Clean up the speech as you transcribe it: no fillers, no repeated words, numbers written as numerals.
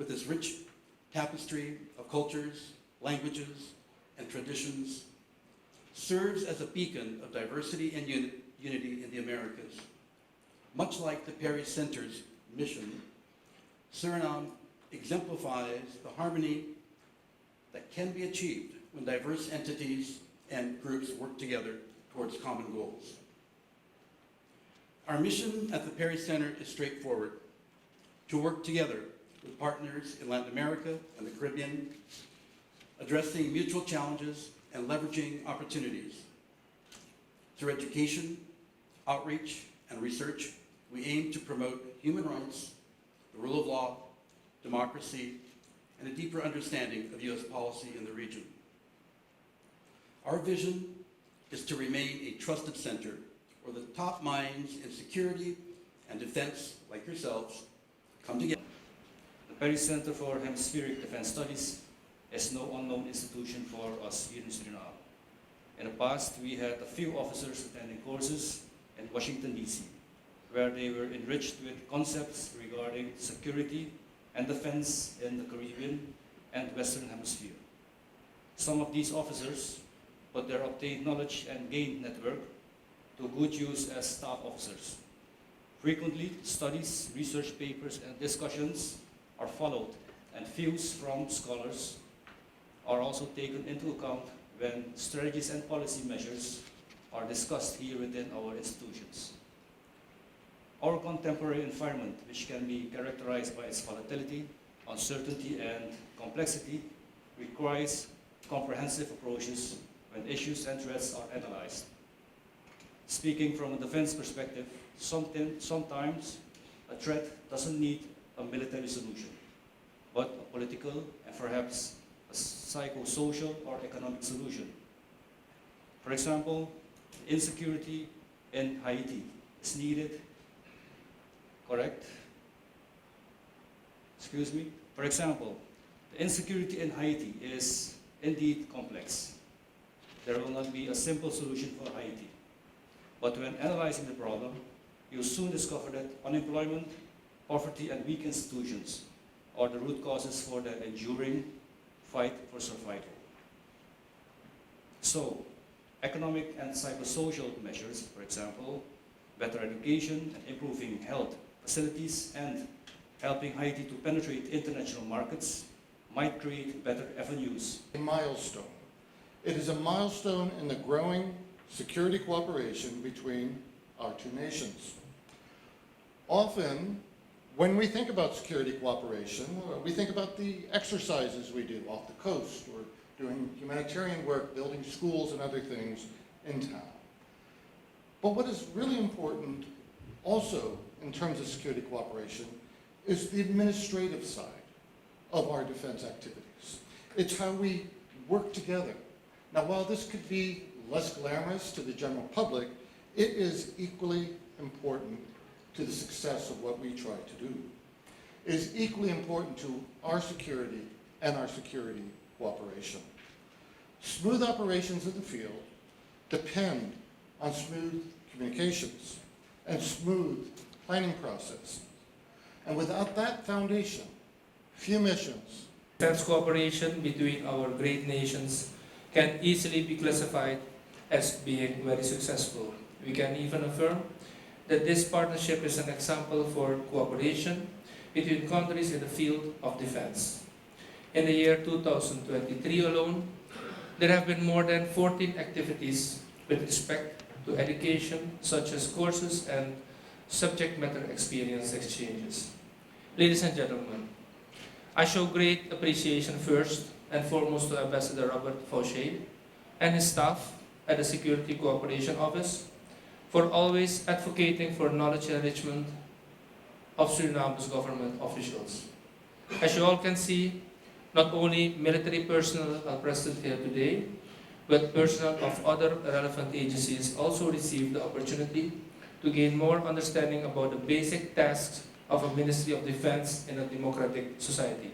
with its rich tapestry of cultures, languages, and traditions, serves as a beacon of diversity and unity in the Americas. Much like the Perry Center's mission, Suriname exemplifies the harmony that can be achieved when diverse entities and groups work together towards common goals. Our mission at the Perry Center is straightforward: to work together with partners in Latin America and the Caribbean, addressing mutual challenges and leveraging opportunities. Through education, outreach, and research, we aim to promote human rights, the rule of law, democracy, and a deeper understanding of U.S. policy in the region. Our vision is to remain a trusted center where the top minds in security and defense, like yourselves, come together. The Perry Center for Hemispheric Defense Studies is no unknown institution for us here in Suriname. In the past, we had a few officers attending courses in Washington, D.C., where they were enriched with concepts regarding security and defense in the Caribbean and Western Hemisphere. Some of these officers put their obtained knowledge and gained network to good use as staff officers. Frequently, studies, research papers, and discussions are followed, and views from scholars are also taken into account when strategies and policy measures are discussed here within our institutions. Our contemporary environment, which can be characterized by its volatility, uncertainty, and complexity, requires comprehensive approaches when issues and threats are analyzed. Speaking from a defense perspective, sometimes a threat doesn't need a military solution, but a political and perhaps a psychosocial or economic solution. For example, insecurity in Haiti is needed. Correct? Excuse me? For example, the insecurity in Haiti is indeed complex. There will not be a simple solution for Haiti. But when analyzing the problem, you'll soon discover that unemployment, poverty, and weak institutions are the root causes for the enduring fight for survival. So, economic and psychosocial measures, for example, better education and improving health facilities and helping Haiti to penetrate international markets might create better avenues. A milestone. It is a milestone in the growing security cooperation between our two nations. Often, when we think about security cooperation, we think about the exercises we do off the coast or doing humanitarian work, building schools and other things in town. But what is really important also in terms of security cooperation is the administrative side of our defense activities. It's how we work together. Now, while this could be less glamorous to the general public, it is equally important to the success of what we try to do. It is equally important to our security and our security cooperation. Smooth operations in the field depend on smooth communications and smooth planning process. And without that foundation, few missions. Defense cooperation between our great nations can easily be classified as being very successful. We can even affirm that this partnership is an example for cooperation between countries in the field of defense. In the year 2023 alone, there have been more than 14 activities with respect to education, such as courses and subject matter experience exchanges. Ladies and gentlemen, I show great appreciation first and foremost to Ambassador Robert Fauché and his staff at the Security Cooperation Office for always advocating for knowledge enrichment of Suriname's government officials. As you all can see, not only military personnel are present here today, but personnel of other relevant agencies also receive the opportunity to gain more understanding about the basic tasks of a Ministry of Defense in a democratic society.